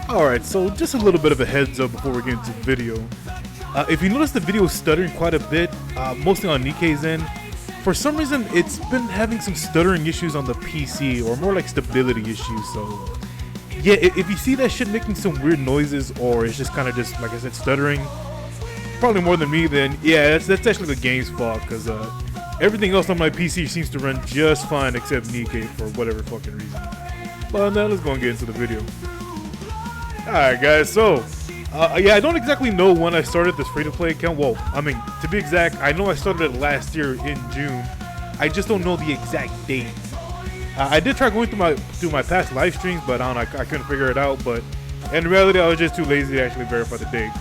Alright, so just a little bit of a heads up before we get into the video. If you notice the video is stuttering quite a bit, mostly on NIKKE's end, for some reason it's been having some stuttering issues on the PC, or more like stability issues, so yeah, if you see that shit making some weird noises, or it's just kind of just, like I said, stuttering, probably more than me, then yeah, that's actually the game's fault, because everything else on my PC seems to run just fine except NIKKE for whatever fucking reason. But now let's go and get into the video. Alright guys, so yeah, I don't exactly know when I started this free-to-play account. Well, I mean, to be exact, I know I started it last year in June. I just don't know the exact date. I did try going through my past live streams, but I don't know, I couldn't figure it out. But in reality, I was just too lazy to actually verify the date.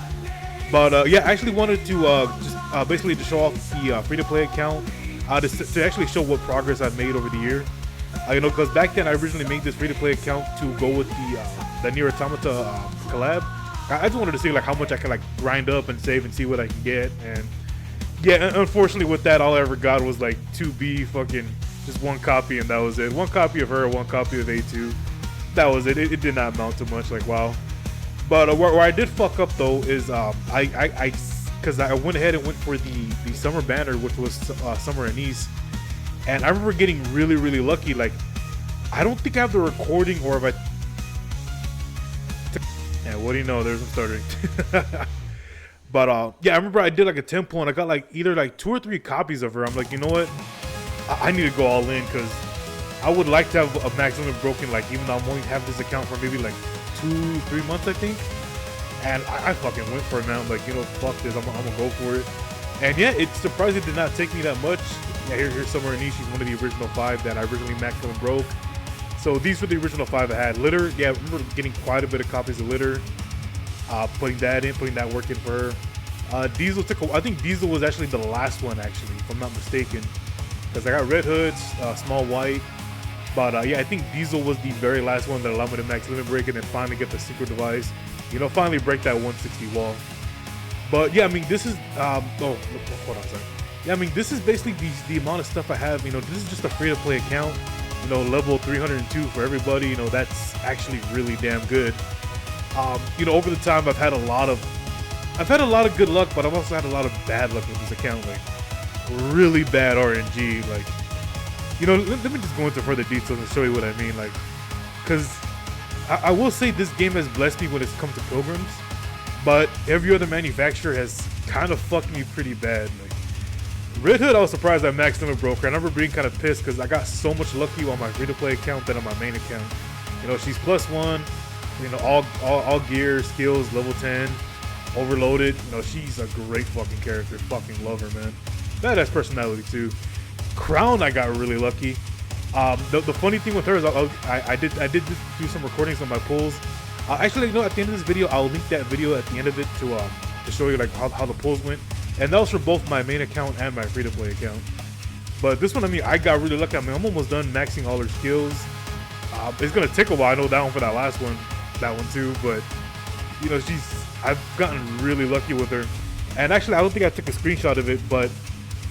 But yeah, I actually wanted to just basically to show off the free-to-play account, to actually show what progress I've made over the year. You know, because back then I originally made this free-to-play account to go with the Nier Automata collab. I just wanted to see like how much I could like grind up and save and see what I can get. And yeah, unfortunately with that, all I ever got was like 2B fucking just one copy, and that was it. One copy of her, one copy of A2. That was it. It did not amount to much. Like wow. But where I did fuck up though is because I went ahead and went for the summer banner, which was summer anise. And I remember getting really lucky. Like, I don't think I have the recording, or if I... Yeah, what do you know? There's some stuttering. But, yeah, I remember I did like a tempo, and I got like either like 2 or 3 copies of her. I'm like, you know what? I need to go all in, because I would like to have a max limit broken, like, even though I'm only have this account for maybe like 2-3 months, I think. And I fucking went for it, man. I'm like, you know, fuck this. I'm gonna go for it. And yeah, it's surprising it did not take me that much. Yeah, here's Summer Anise. She's one of the original 5 that I originally maxed and broke. So these were the original 5 I had. Litter, yeah, I remember getting quite a bit of copies of Litter. Putting that work in for her. Diesel took I think Diesel was actually the last one, actually, if I'm not mistaken. Because I got Red Hoods, Small White. But yeah, I think Diesel was the very last one that allowed me to max limit break and then finally get the secret device. You know, finally break that 160 wall. But yeah, I mean, this is, oh, hold on, sorry. Yeah, I mean, this is basically the amount of stuff I have. You know, this is just a free-to-play account. You know, level 302 for everybody. You know, that's actually really damn good. You know, over the time, I've had a lot of good luck, but I've also had a lot of bad luck with this account. Like, really bad RNG. Like, you know, let me just go into further details and show you what I mean. Like, because I will say this game has blessed me when it's come to Pilgrims. But every other manufacturer has kind of fucked me pretty bad. Like Red Hood, I was surprised I maxed limit broke her. I remember being kind of pissed because I got so much lucky on my free-to-play account than on my main account. You know, she's +1. You know, all gear, skills, level 10, overloaded. You know, she's a great fucking character. Fucking love her, man. Badass personality too. Crown, I got really lucky. The funny thing with her is I did do some recordings on my pulls. Actually, you know, at the end of this video, I'll link that video at the end of it to show you like how the pulls went, and that was for both my main account and my free-to-play account. But this one, I mean, I got really lucky. I mean, I'm almost done maxing all her skills. It's gonna take a while. I know that one for that last one, that one too. But you know, I've gotten really lucky with her. And actually, I don't think I took a screenshot of it, but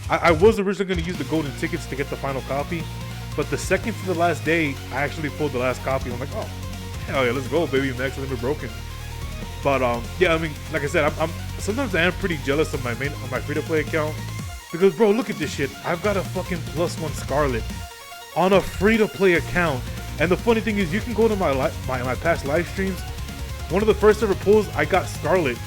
I was originally gonna use the golden tickets to get the final copy. But the second to the last day, I actually pulled the last copy. I'm like, oh. Hell yeah, let's go, baby. Max limit broken. But yeah, I mean, like I said, I'm sometimes I am pretty jealous of my free-to-play account, because bro, look at this shit. I've got a fucking +1 Scarlet on a free-to-play account, and the funny thing is, you can go to my past live streams. One of the first ever pulls, I got Scarlet,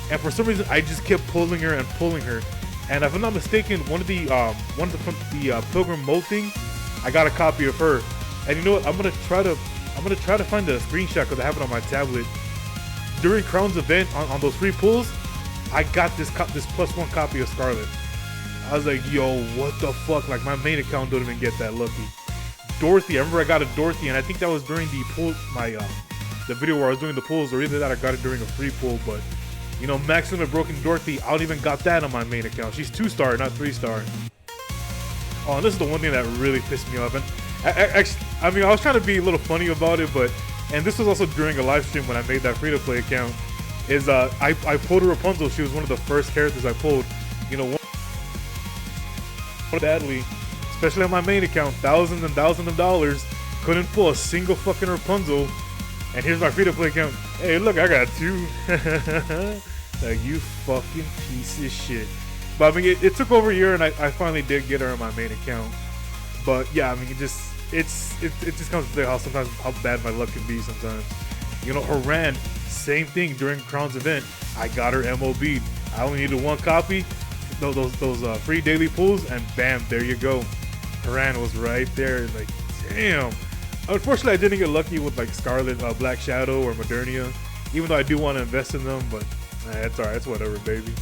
and for some reason, I just kept pulling her and pulling her. And if I'm not mistaken, one of the Pilgrim mode thing, I got a copy of her. And you know what? I'm gonna try to find the screenshot because I have it on my tablet. During Crown's event on those free pulls, I got this +1 copy of Scarlet. I was like, yo, what the fuck? Like, my main account don't even get that lucky. Dorothy, I remember I got a Dorothy, and I think that was during the pull, the video where I was doing the pulls, or either that I got it during a free pull. But you know, max limit broken Dorothy, I don't even got that on my main account. She's 2-star, not 3-star. Oh, and this is the one thing that really pissed me off. And I mean, I was trying to be a little funny about it, but, and this was also during a live stream when I made that free-to-play account, is I pulled a Rapunzel. She was one of the first characters I pulled. You know, badly, especially on my main account, thousands and thousands of dollars, couldn't pull a single fucking Rapunzel. And here's my free-to-play account. Hey, look, I got 2. Like, you fucking piece of shit. But I mean, it took over a year, and I finally did get her on my main account. But yeah, I mean, it just comes to how sometimes how bad my luck can be sometimes. You know, Haran, same thing during Crown's event. I got her MOB'd. I only needed 1 copy, those free daily pulls, and bam, there you go. Haran was right there. Like, damn. Unfortunately, I didn't get lucky with like Scarlet, Black Shadow, or Modernia. Even though I do want to invest in them, but it's alright. It's whatever, baby.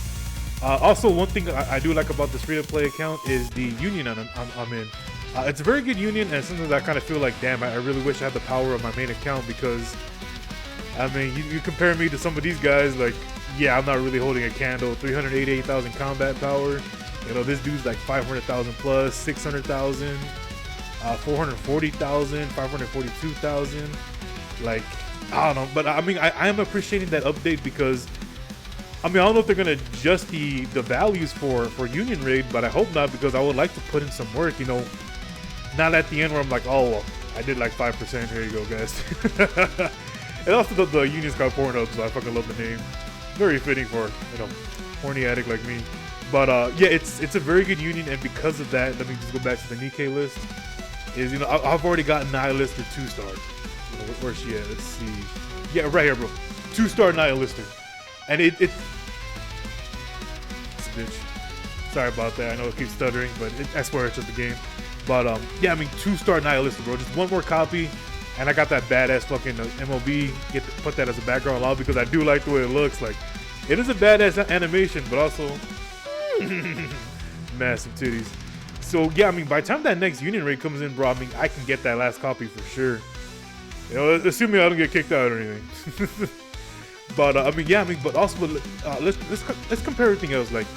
Also, one thing I do like about this free-to-play account is the union I'm in. It's a very good union, and sometimes I kind of feel like, damn, I really wish I had the power of my main account, because, I mean, you compare me to some of these guys, like, yeah, I'm not really holding a candle. 388,000 combat power. You know, this dude's like 500,000 plus, 600,000, 440,000, 542,000. Like, I don't know, but I mean, I am appreciating that update because, I mean, I don't know if they're gonna adjust the values for Union Raid, but I hope not, because I would like to put in some work, you know, not at the end where I'm like, oh, well, I did like 5%, here you go, guys. And also the Union's got 4 so I fucking love the name. Very fitting for, you know, horny addict like me. But yeah, it's a very good union, and because of that, let me just go back to the NIKKE list. Is, you know, I've already got Nihilister 2-star. You know, where's she at? Let's see. Yeah, right here, bro. 2-star Nihilister. And it's bitch. Sorry about that. I know it keeps stuttering, but I swear it's just a game. But yeah, I mean, 2-star Nihilister, bro. Just 1 more copy, and I got that badass fucking MOB. Put that as a background log because I do like the way it looks. Like, it is a badass animation, but also massive titties. So yeah, I mean, by the time that next Union Raid comes in, bro, I mean, I can get that last copy for sure. You know, assuming I don't get kicked out or anything. But I mean, yeah, I mean, but also let's compare everything else. Like,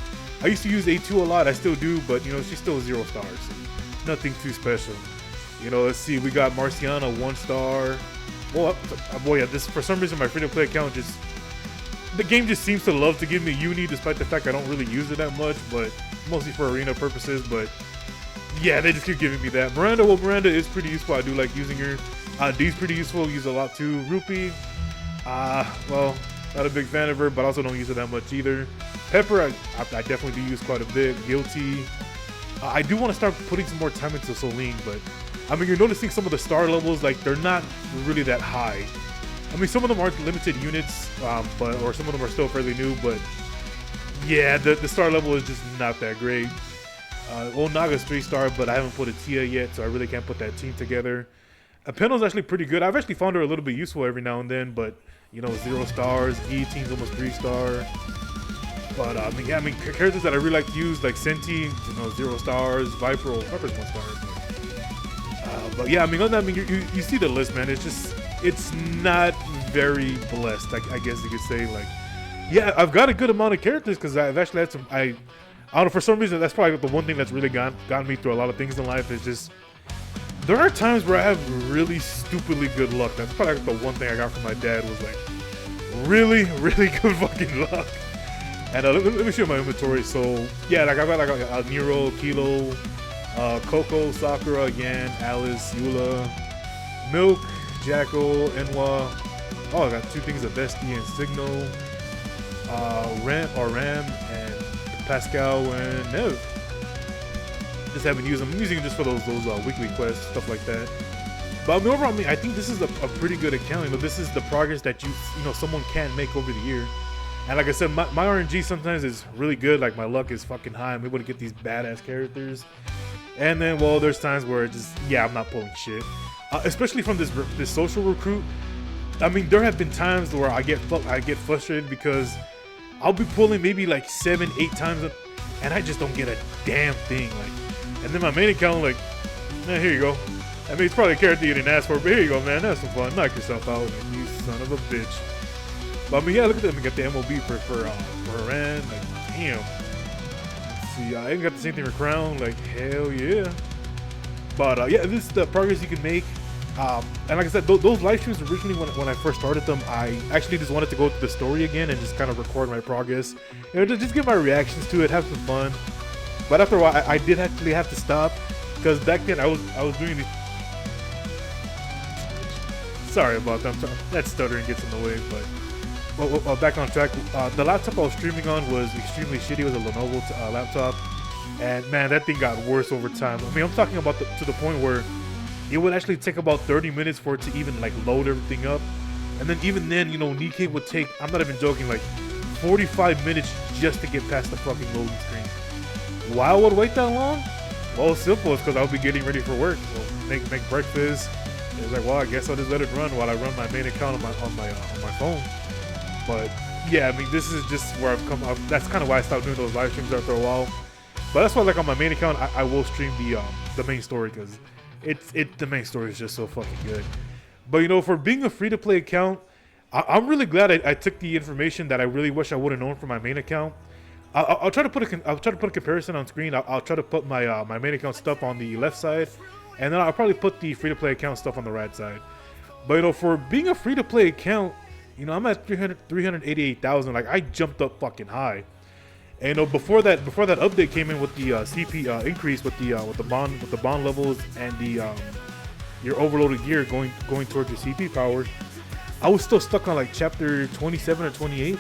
I used to use A2 a lot, I still do, but you know, she's still 0 stars. Nothing too special. You know, let's see, we got Marciana 1-star. Well, boy, yeah, this, for some reason, my free-to-play account just, the game just seems to love to give me Uni, despite the fact I don't really use it that much, but mostly for arena purposes. But yeah, they just keep giving me that. Miranda, well, Miranda is pretty useful. I do like using her. D's pretty useful, use a lot too. Rupee, well, not a big fan of her, but also don't use her that much either. Pepper, I definitely do use quite a bit. Guilty. I do want to start putting some more time into Celine, but I mean, you're noticing some of the star levels, like, they're not really that high. I mean, some of them aren't limited units, or some of them are still fairly new, but yeah, the star level is just not that great. Well, Naga's 3-star, but I haven't put a Tia yet, so I really can't put that team together. Penno's actually pretty good. I've actually found her a little bit useful every now and then, but, you know, 0 stars. Guillotine's almost 3-star. But, I mean, yeah, I mean, characters that I really like to use, like Senti, you know, 0 stars. Viper's 1-star. But yeah, I mean, other than that, I mean, you see the list, man. It's just, it's not very blessed, I guess you could say. Like, yeah, I've got a good amount of characters because I've actually had some, I don't know, for some reason, that's probably the one thing that's really gotten me through a lot of things in life is just, there are times where I have really stupidly good luck. That's probably like the one thing I got from my dad was like, really, really good fucking luck. And let me show you my inventory. So yeah, like I've got like a Nero, Kilo, Coco, Sakura, Yan, Alice, Eula, Milk, Jackal, Enwa. Oh, I got 2 things of Bestie and Signal, Ram, and Pascal and Nev. Just haven't used them. I'm using them just for those weekly quests, stuff like that. But I mean, overall, I mean, I think this is a pretty good account. You know, this is the progress that you know someone can make over the year. And like I said, my RNG sometimes is really good. Like, my luck is fucking high. I'm able to get these badass characters. And then, well, there's times where it just, yeah, I'm not pulling shit. Especially from this social recruit. I mean, there have been times where I get frustrated because I'll be pulling maybe like 7, 8 times, and I just don't get a damn thing. Like, and then my main account, like, here you go. I mean, it's probably a character you didn't ask for, but here you go, man. Have some fun. Knock yourself out, like, you son of a bitch. But I mean, yeah, look at them. We got the MOB for Haran. Like, damn. Let's see, I even got the same thing for Crown. Like, hell yeah. But yeah, this is the progress you can make. And like I said, those live streams originally, when I first started them, I actually just wanted to go through the story again and just kind of record my progress. You know, just give my reactions to it, have some fun. But after a while, I did actually have to stop because back then I was doing these. Sorry about that. That stuttering gets in the way, but back on track. The laptop I was streaming on was extremely shitty. It was a Lenovo laptop, and man, that thing got worse over time. I mean, I'm talking about to the point where it would actually take about 30 minutes for it to even like load everything up, and then even then, you know, NIKKE would take, I'm not even joking, like 45 minutes just to get past the fucking loading screen. Why I would wait that long? Well, it's simple. It's because I would be getting ready for work. So make breakfast. It was like, well, I guess I'll just let it run while I run my main account on my phone. But yeah, I mean, this is just where I've come up. That's kind of why I stopped doing those live streams after a while. But that's why, like, on my main account, I will stream the main story, because the main story is just so fucking good. But you know, for being a free-to-play account, I'm really glad I took the information that I really wish I would have known for my main account. I'll try to put a comparison on screen. I'll try to put my my main account stuff on the left side, and then I'll probably put the free-to-play account stuff on the right side. But you know, for being a free-to-play account, you know, I'm at 388,000. Like, I jumped up fucking high. And you know, before that update came in with the CP increase with the bond levels and the your overloaded gear going towards your CP power, I was still stuck on like chapter 27 or 28.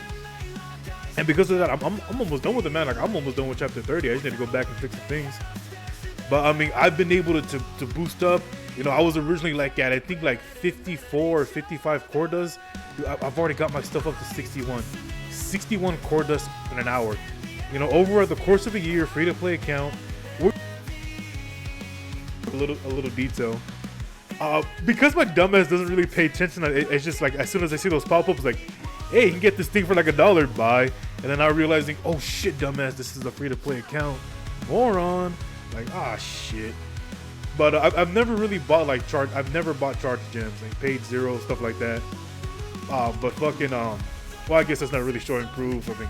And because of that, I'm almost done with it, man. Like, I'm almost done with chapter 30. I just need to go back and fix some things. But I mean, I've been able to boost up. You know, I was originally like at, I think, like 54 or 55 core dust. Dude, I've already got my stuff up to 61 core dust in an hour. You know, over the course of a year, free to play account. A little detail. Because my dumbass doesn't really pay attention, it's just like, as soon as I see those pop-ups, like, hey, you can get this thing for like $1, buy. And then I'm realizing, oh shit, dumbass, this is a free to play account. Moron. Like, ah, shit. But I've never really bought like I've never bought charged gems, like paid 0, stuff like that. But fucking well, I guess that's not really showing proof. I mean,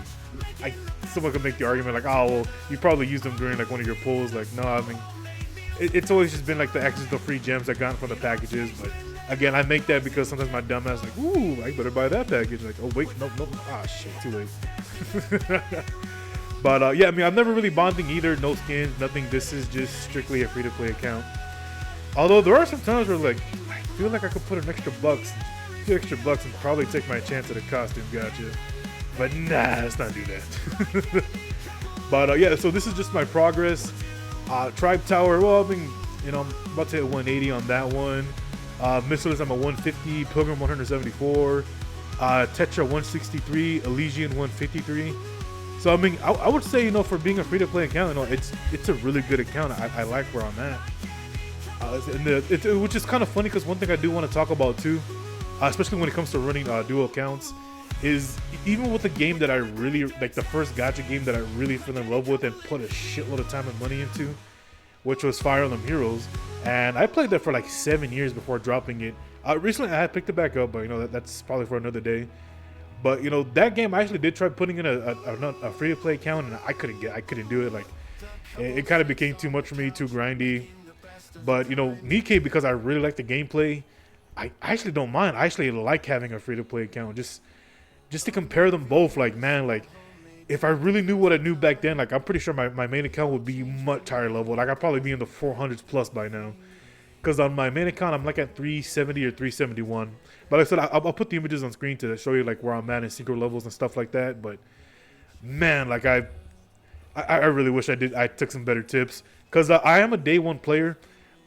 someone could make the argument like, oh, well, you probably used them during like one of your pulls. Like, no, I mean, it's always just been like the accidental free gems I got from the packages. But again, I make that because sometimes my dumb ass like, ooh, I better buy that package. Like, oh wait, nope, ah shit, too late. But yeah, I mean, I'm never really bonding either. No skins, nothing. This is just strictly a free-to-play account. Although there are some times where like, I feel like I could put a few extra bucks and probably take my chance at a costume gotcha. But nah, let's not do that. But yeah, so this is just my progress. Tribe Tower, well, I mean, you know, I'm about to hit 180 on that one. Missiles, I'm at 150. Pilgrim 174. Tetra 163. Elysian 153. So I mean, I would say, you know, for being a free-to-play account, you know, it's a really good account. I like where I'm at. Which is kind of funny because one thing I do want to talk about too, especially when it comes to running dual accounts, is even with the game that I really like, the first gacha game that I really fell in love with and put a shitload of time and money into, which was Fire Emblem Heroes, and I played that for like 7 years before dropping it. Recently I had picked it back up, but you know, that's probably for another day. But you know, that game I actually did try putting in a free-to-play account, and I couldn't do it. Like, it kind of became too much for me, too grindy. But you know, NIKKE, because I really like the gameplay, I actually don't mind. I actually like having a free-to-play account, just to compare them both. Like, man, like, if I really knew what I knew back then, like, I'm pretty sure my main account would be much higher level. Like, I'd probably be in the 400s plus by now. Because on my main account, I'm like at 370 or 371. But like I said, I'll put the images on screen to show you like where I'm at in synchro levels and stuff like that. But man, like I really wish I took some better tips. Because I am a day one player,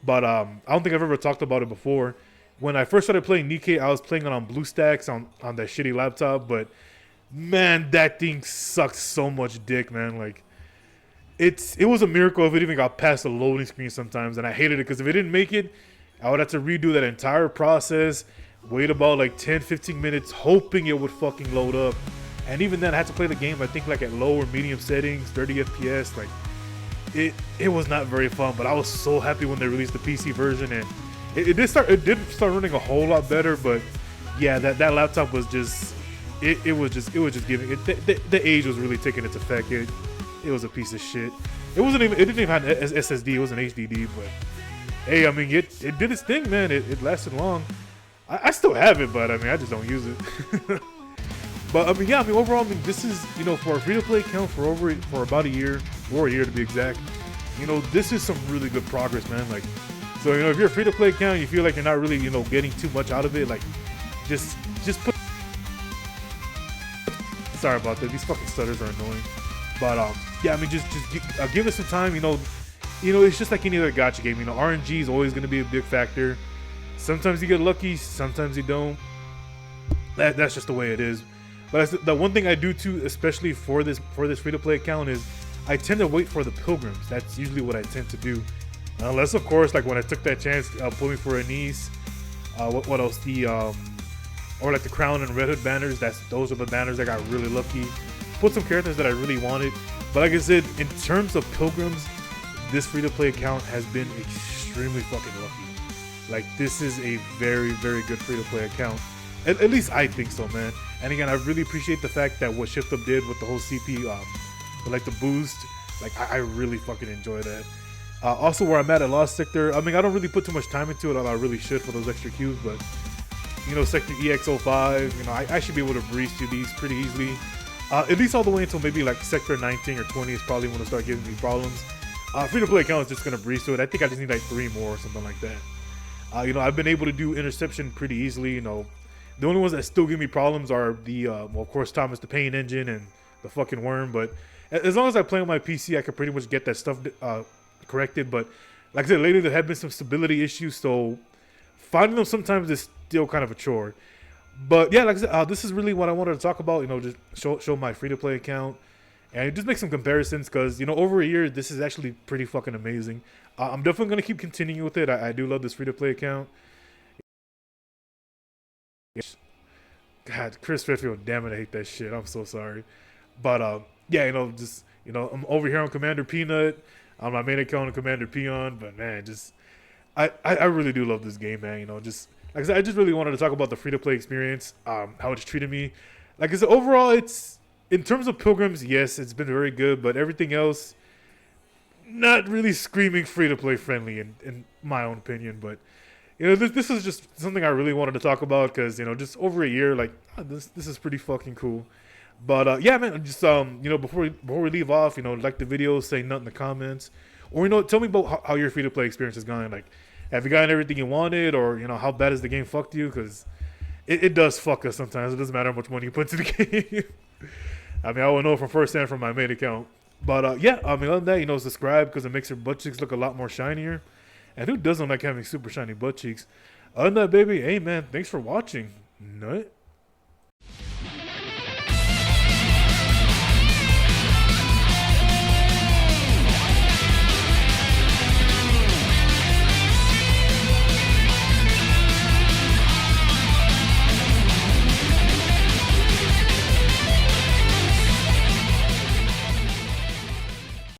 but I don't think I've ever talked about it before. When I first started playing NIKKE, I was playing it on BlueStacks on that shitty laptop. But man, that thing sucked so much dick, man. Like, it was a miracle if it even got past the loading screen sometimes, and I hated it because if it didn't make it, I would have to redo that entire process, wait about like 10-15 minutes hoping it would fucking load up. And even then I had to play the game, I think, like at low or medium settings, 30 FPS. Like, it was not very fun, but I was so happy when they released the PC version, and it did start running a whole lot better. But yeah, that laptop was just it was just giving it the age was really taking its effect. It was a piece of shit. It didn't even have an SSD. It was an HDD, but hey, I mean, it did its thing, man. It lasted long. I still have it, but I mean, I just don't use it. But I mean, yeah, I mean, overall, I mean, this is, you know, for a free-to-play account for about a year, or a year to be exact. You know, this is some really good progress, man. Like, So, you know, if you're a free-to-play account, you feel like you're not really, you know, getting too much out of it, like, just put. Sorry about that. These fucking stutters are annoying. But yeah, I mean, just give it some time. You know, it's just like any other gacha game. You know, RNG is always going to be a big factor. Sometimes you get lucky, sometimes you don't. That's just the way it is. But the one thing I do too, especially for this free-to-play account, is I tend to wait for the pilgrims. That's usually what I tend to do. Unless, of course, like when I took that chance pulling for a niece. What else? Or like the crown and red hood banners. Those are the banners that got really lucky. Put some characters that I really wanted. But like I said, in terms of pilgrims, this free-to-play account has been extremely fucking lucky. Like, this is a very, very good free-to-play account. At least I think so, man. And again, I really appreciate the fact that what Shift Up did with the whole CP, with like the boost. Like, I really fucking enjoy that. Also, where I'm at Lost Sector, I mean, I don't really put too much time into it, although I really should for those extra cubes, but, you know, Sector EX05, you know, I should be able to breeze through these pretty easily. At least all the way until maybe like Sector 19 or 20 is probably when it'll start giving me problems. Free-to-play account is just going to breeze through it. I think I just need like 3 more or something like that. You know, I've been able to do interception pretty easily, you know. The only ones that still give me problems are the, well, of course, Thomas the Pain Engine and the fucking Worm. But as long as I play on my PC, I can pretty much get that stuff corrected. But like I said, lately there have been some stability issues, so finding them sometimes is still kind of a chore. But yeah, like I said, this is really what I wanted to talk about. You know, just show my free-to-play account and just make some comparisons because, you know, over a year, this is actually pretty fucking amazing. I'm definitely going to keep continuing with it. I do love this free-to-play account. God, Chris Redfield, damn it, I hate that shit. I'm so sorry. But yeah, you know, just, you know, I'm over here on Commander Peanut. On my main account on Commander Peon. But man, just I really do love this game, man. You know, just like I said, I just really wanted to talk about the free-to-play experience, how it's treated me. Like I said, overall, it's in terms of Pilgrims, yes, it's been very good, but everything else, not really screaming free-to-play friendly in my own opinion. But you know, this is just something I really wanted to talk about because, you know, just over a year, like, this is pretty fucking cool. But yeah, man, just you know, before we leave off, you know, like the video, say nothing in the comments, or, you know, tell me about how your free-to-play experience has gone. Like, have you gotten everything you wanted, or, you know, how bad has the game fucked you? Because it does fuck us sometimes. It doesn't matter how much money you put into the game. I mean, I will know from firsthand from my main account. But yeah, I mean, other than that, you know, subscribe because it makes your butt cheeks look a lot more shinier. And who doesn't like having super shiny butt cheeks? Other than that, baby, hey, man, thanks for watching. Nut.